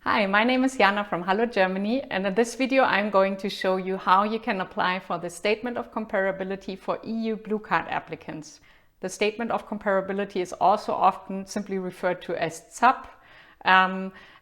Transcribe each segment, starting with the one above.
Hi, my name is Jana from HalloGermany, and in this video I'm going to show you how you can apply for the Statement of Comparability for EU Blue Card applicants. The Statement of Comparability is also often simply referred to as ZAB,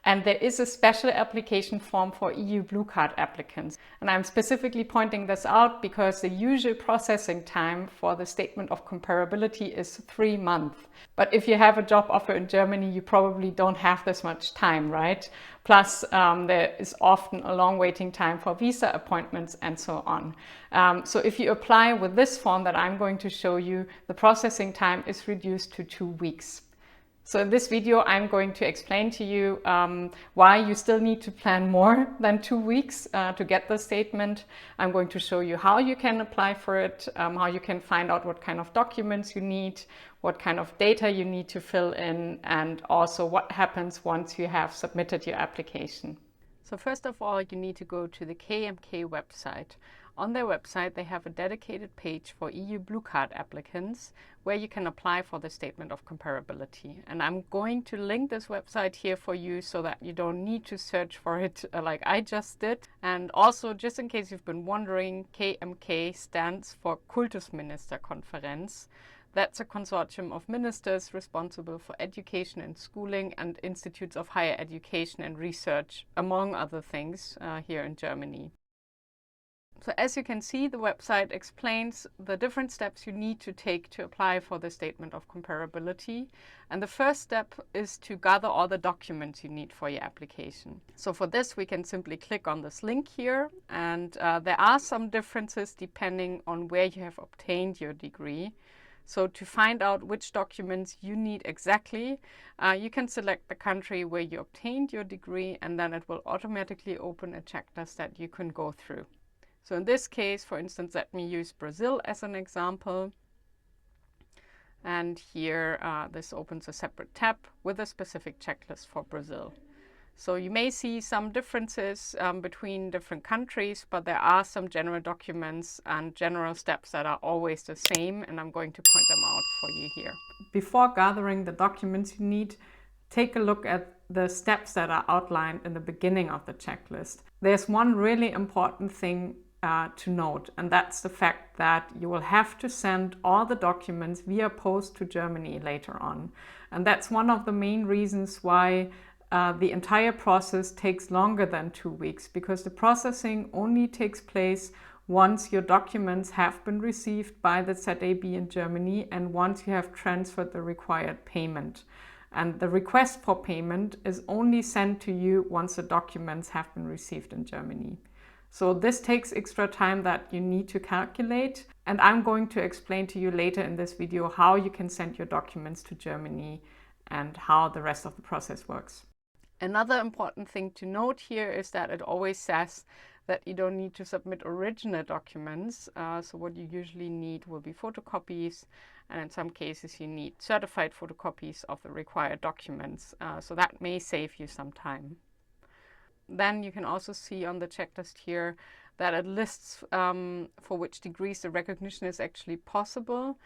and there is a special application form for EU Blue Card applicants. And I'm specifically pointing this out because the usual processing time for the Statement of Comparability is 3 months. But if you have a job offer in Germany, you probably don't have this much time, right? Plus, there is often a long waiting time for visa appointments and so on. So if you apply with this form that I'm going to show you, the processing time is reduced to 2 weeks. So in this video, I'm going to explain to you why you still need to plan more than 2 weeks to get the statement. I'm going to show you how you can apply for it, how you can find out what kind of documents you need, what kind of data you need to fill in, and also what happens once you have submitted your application. So first of all, you need to go to the KMK website. On their website, they have a dedicated page for EU Blue Card applicants where you can apply for the Statement of Comparability. And I'm going to link this website here for you so that you don't need to search for it like I just did. And also, just in case you've been wondering, KMK stands for Kultusministerkonferenz. That's a consortium of ministers responsible for education and schooling and institutes of higher education and research, among other things, here in Germany. So as you can see, the website explains the different steps you need to take to apply for the Statement of Comparability. And the first step is to gather all the documents you need for your application. So for this, we can simply click on this link here. And there are some differences depending on where you have obtained your degree. So to find out which documents you need exactly, you can select the country where you obtained your degree, and then it will automatically open a checklist that you can go through. So in this case, for instance, let me use Brazil as an example. And here, this opens a separate tab with a specific checklist for Brazil. So you may see some differences between different countries, but there are some general documents and general steps that are always the same, and I'm going to point them out for you here. Before gathering the documents you need, take a look at the steps that are outlined in the beginning of the checklist. There's one really important thing to note, and that's the fact that you will have to send all the documents via post to Germany later on. And that's one of the main reasons why the entire process takes longer than 2 weeks, because the processing only takes place once your documents have been received by the ZAB in Germany and once you have transferred the required payment. And the request for payment is only sent to you once the documents have been received in Germany. So this takes extra time that you need to calculate, and I'm going to explain to you later in this video how you can send your documents to Germany and how the rest of the process works. Another important thing to note here is that it always says that you don't need to submit original documents. So what you usually need will be photocopies, and in some cases you need certified photocopies of the required documents. So that may save you some time. Then you can also see on the checklist here that it lists for which degrees the recognition is actually possible.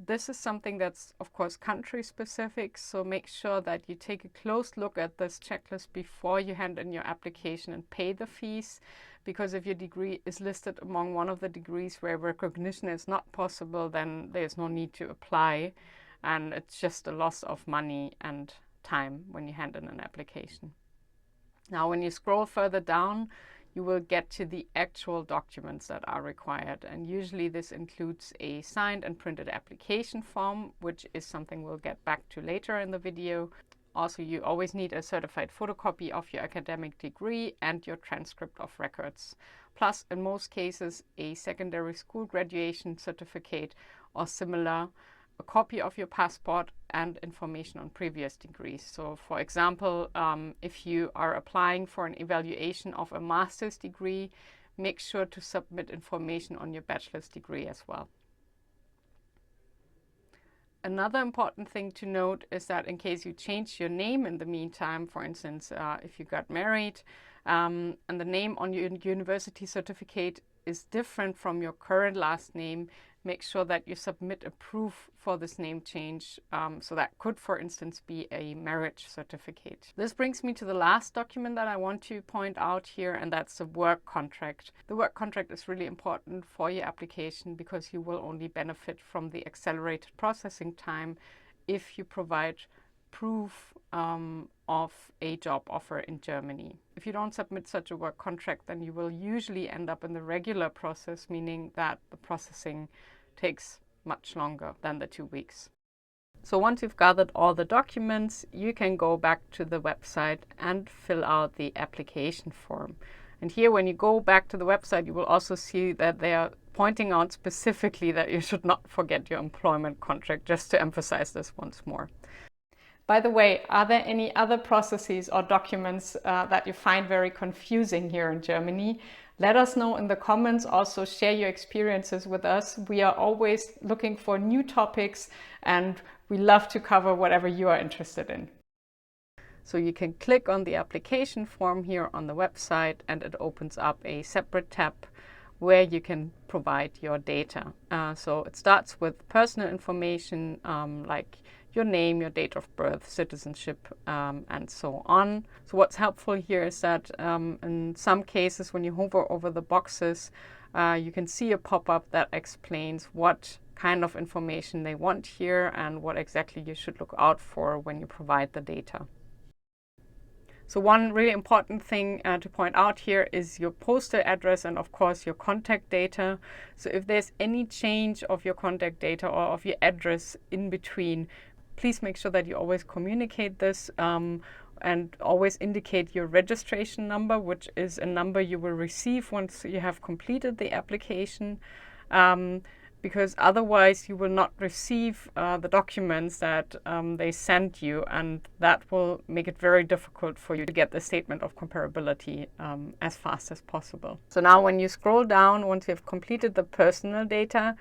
This is something that's, of course, country specific, so make sure that you take a close look at this checklist before you hand in your application and pay the fees, because if your degree is listed among one of the degrees where recognition is not possible, then there's no need to apply, and it's just a loss of money and time when you hand in an application. Now, when you scroll further down, you will get to the actual documents that are required. And usually this includes a signed and printed application form, which is something we'll get back to later in the video. Also, you always need a certified photocopy of your academic degree and your transcript of records. Plus, in most cases, a secondary school graduation certificate or similar, a copy of your passport, and information on previous degrees. So for example, if you are applying for an evaluation of a master's degree, make sure to submit information on your bachelor's degree as well. Another important thing to note is that in case you change your name in the meantime, for instance, if you got married and the name on your university certificate is different from your current last name, make sure that you submit a proof for this name change. So that could, for instance, be a marriage certificate. This brings me to the last document that I want to point out here, and that's the work contract. The work contract is really important for your application because you will only benefit from the accelerated processing time if you provide proof of a job offer in Germany. If you don't submit such a work contract, then you will usually end up in the regular process, meaning that the processing takes much longer than the 2 weeks. So once you've gathered all the documents, you can go back to the website and fill out the application form. And here, when you go back to the website, you will also see that they are pointing out specifically that you should not forget your employment contract, just to emphasize this once more. By the way, are there any other processes or documents that you find very confusing here in Germany? Let us know in the comments. Also share your experiences with us. We are always looking for new topics and we love to cover whatever you are interested in. So you can click on the application form here on the website and it opens up a separate tab where you can provide your data. So it starts with personal information like your name, your date of birth, citizenship, and so on. So what's helpful here is that in some cases, when you hover over the boxes, you can see a pop-up that explains what kind of information they want here and what exactly you should look out for when you provide the data. So one really important thing to point out here is your postal address and of course your contact data. So if there's any change of your contact data or of your address in between, please make sure that you always communicate this and always indicate your registration number, which is a number you will receive once you have completed the application. Because otherwise you will not receive the documents that they sent you, and that will make it very difficult for you to get the statement of comparability as fast as possible. So now when you scroll down, once you have completed the personal data,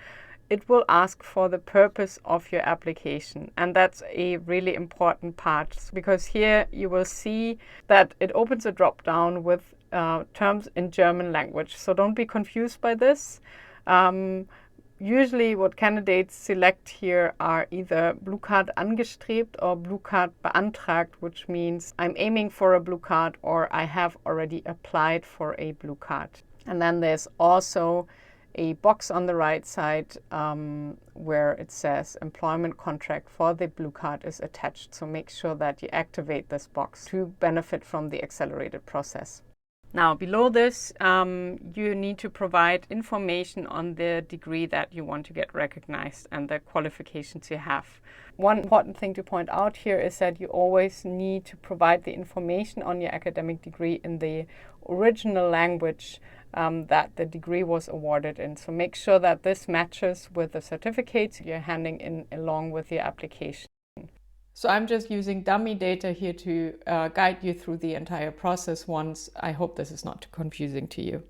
it will ask for the purpose of your application. And that's a really important part because here you will see that it opens a drop down with terms in German language. So don't be confused by this. Usually what candidates select here are either Blue Card angestrebt or Blue Card beantragt, which means I'm aiming for a blue card or I have already applied for a blue card. And then there's also a box on the right side where it says employment contract for the blue card is attached. So make sure that you activate this box to benefit from the accelerated process. Now, below this, you need to provide information on the degree that you want to get recognized and the qualifications you have. One important thing to point out here is that you always need to provide the information on your academic degree in the original language that the degree was awarded in. So make sure that this matches with the certificates you're handing in along with your application. So I'm just using dummy data here to guide you through the entire process once. I hope this is not too confusing to you.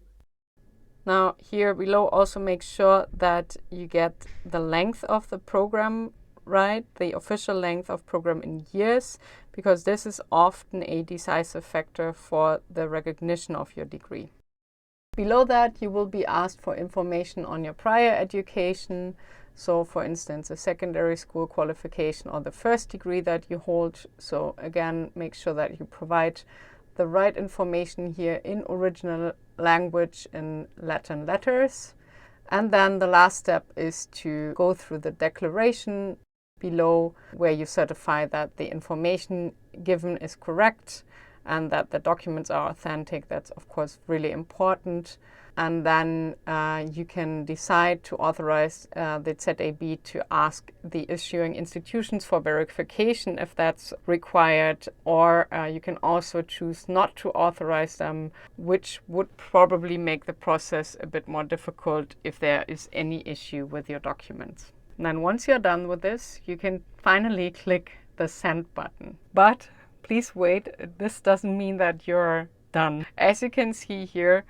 Now here below, also make sure that you get the length of the program right, the official length of program in years, because this is often a decisive factor for the recognition of your degree. Below that, you will be asked for information on your prior education. So for instance, a secondary school qualification or the first degree that you hold. So again, make sure that you provide the right information here in original language in Latin letters. And then the last step is to go through the declaration below where you certify that the information given is correct and that the documents are authentic. That's of course really important. And then you can decide to authorize the ZAB to ask the issuing institutions for verification if that's required, or you can also choose not to authorize them, which would probably make the process a bit more difficult if there is any issue with your documents. And then once you're done with this, you can finally click the send button. But please wait, this doesn't mean that your done. As you can see here,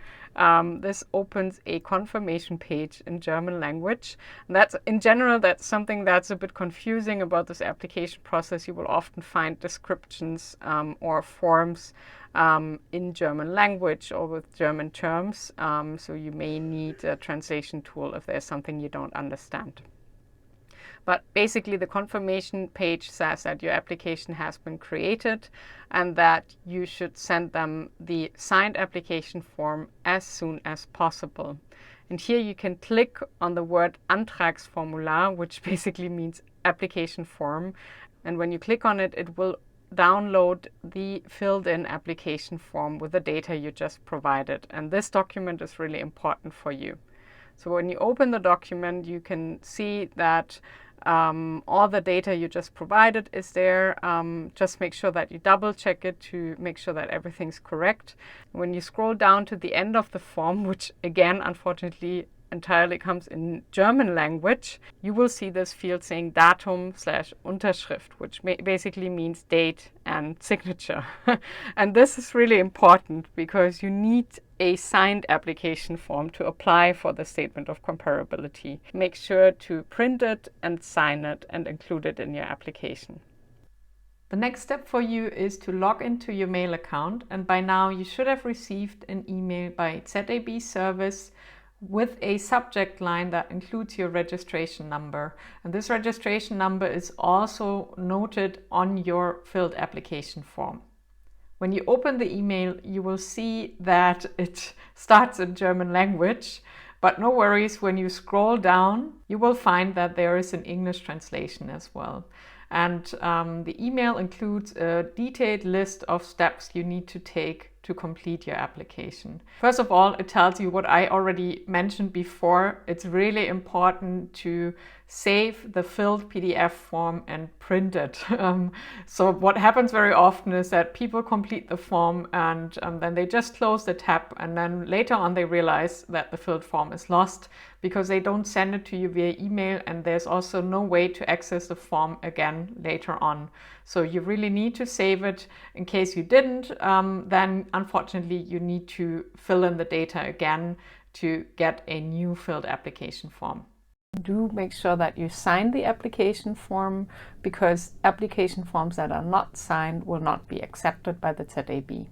this opens a confirmation page in German language. That's in general, that's something that's a bit confusing about this application process. You will often find descriptions or forms in German language or with German terms. So you may need a translation tool if there's something you don't understand. But basically, the confirmation page says that your application has been created and that you should send them the signed application form as soon as possible. And here you can click on the word Antragsformular, which basically means application form. And when you click on it, it will download the filled-in application form with the data you just provided. And this document is really important for you. So when you open the document, you can see that all the data you just provided is there. Just make sure that you double check it to make sure that everything's correct. When you scroll down to the end of the form, which again, unfortunately, entirely comes in German language, you will see this field saying Datum/Unterschrift, which basically means date and signature. And this is really important because you need a signed application form to apply for the statement of comparability. Make sure to print it and sign it and include it in your application. The next step for you is to log into your mail account, and by now you should have received an email by ZAB service with a subject line that includes your registration number. And this registration number is also noted on your filled application form. When you open the email, you will see that it starts in German language, but no worries, when you scroll down, you will find that there is an English translation as well. And the email includes a detailed list of steps you need to take to complete your application. First of all, it tells you what I already mentioned before. It's really important to save the filled PDF form and print it. So what happens very often is that people complete the form and then they just close the tab, and then later on they realize that the filled form is lost because they don't send it to you via email, and there's also no way to access the form again later on. So you really need to save it. In case you didn't, then unfortunately you need to fill in the data again to get a new filled application form. Do make sure that you sign the application form, because application forms that are not signed will not be accepted by the ZAB.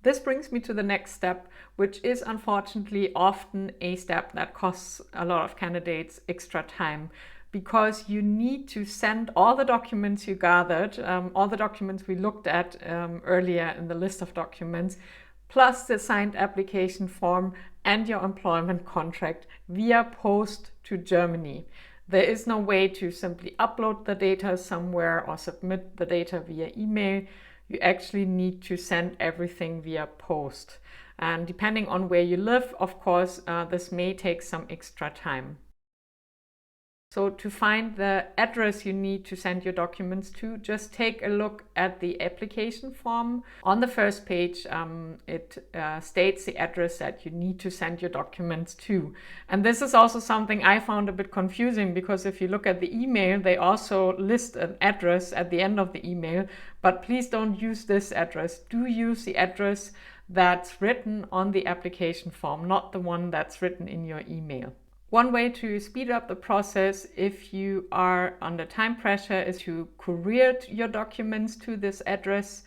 This brings me to the next step, which is unfortunately often a step that costs a lot of candidates extra time, because you need to send all the documents you gathered, all the documents we looked at earlier in the list of documents, plus the signed application form and your employment contract via post to Germany. There is no way to simply upload the data somewhere or submit the data via email. You actually need to send everything via post. And depending on where you live, of course, this may take some extra time. So to find the address you need to send your documents to, just take a look at the application form. On the first page, it states the address that you need to send your documents to. And this is also something I found a bit confusing, because if you look at the email, they also list an address at the end of the email, but please don't use this address. Do use the address that's written on the application form, not the one that's written in your email. One way to speed up the process if you are under time pressure is to courier your documents to this address.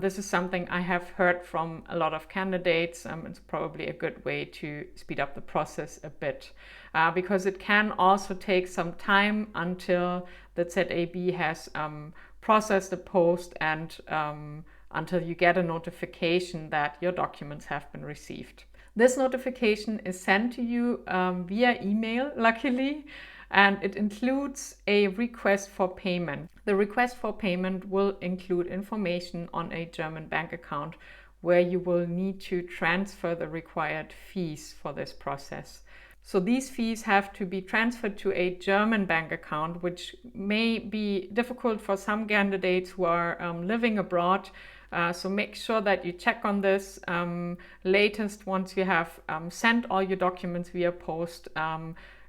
This is something I have heard from a lot of candidates. It's probably a good way to speed up the process a bit, because it can also take some time until the ZAB has processed the post and until you get a notification that your documents have been received. This notification is sent to you via email, luckily, and it includes a request for payment. The request for payment will include information on a German bank account where you will need to transfer the required fees for this process. So these fees have to be transferred to a German bank account, which may be difficult for some candidates who are living abroad. So make sure that you check on this latest once you have sent all your documents via post,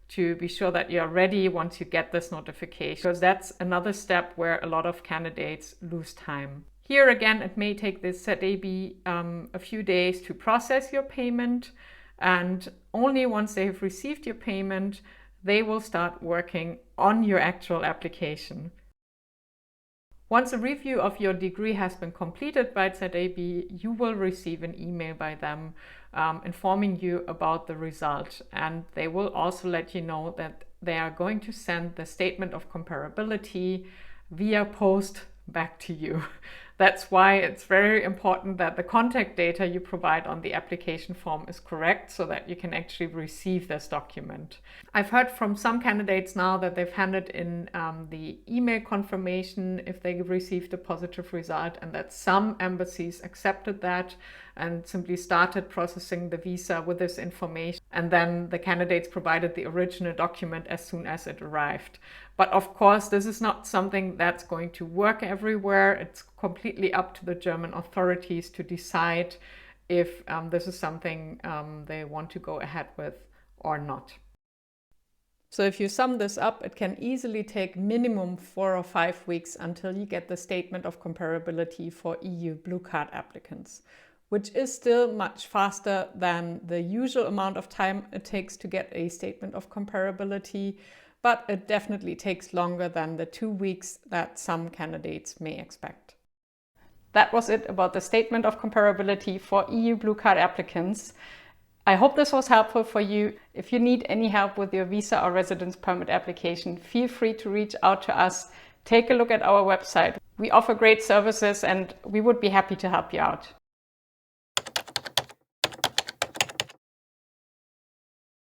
to be sure that you're ready once you get this notification, because that's another step where a lot of candidates lose time. Here again, it may take the ZAB a few days to process your payment, and only once they have received your payment, they will start working on your actual application. Once a review of your degree has been completed by ZAB, you will receive an email by them informing you about the result, and they will also let you know that they are going to send the statement of comparability via post back to you. That's why it's very important that the contact data you provide on the application form is correct so that you can actually receive this document. I've heard from some candidates now that they've handed in the email confirmation if they received a positive result, and that some embassies accepted that and simply started processing the visa with this information, and then the candidates provided the original document as soon as it arrived. But of course, this is not something that's going to work everywhere. It's completely up to the German authorities to decide if this is something they want to go ahead with or not. So if you sum this up, it can easily take minimum 4 or 5 weeks until you get the statement of comparability for EU Blue Card applicants, which is still much faster than the usual amount of time it takes to get a statement of comparability, but it definitely takes longer than the 2 weeks that some candidates may expect. That was it about the statement of comparability for EU Blue Card applicants. I hope this was helpful for you. If you need any help with your visa or residence permit application, feel free to reach out to us. Take a look at our website. We offer great services and we would be happy to help you out.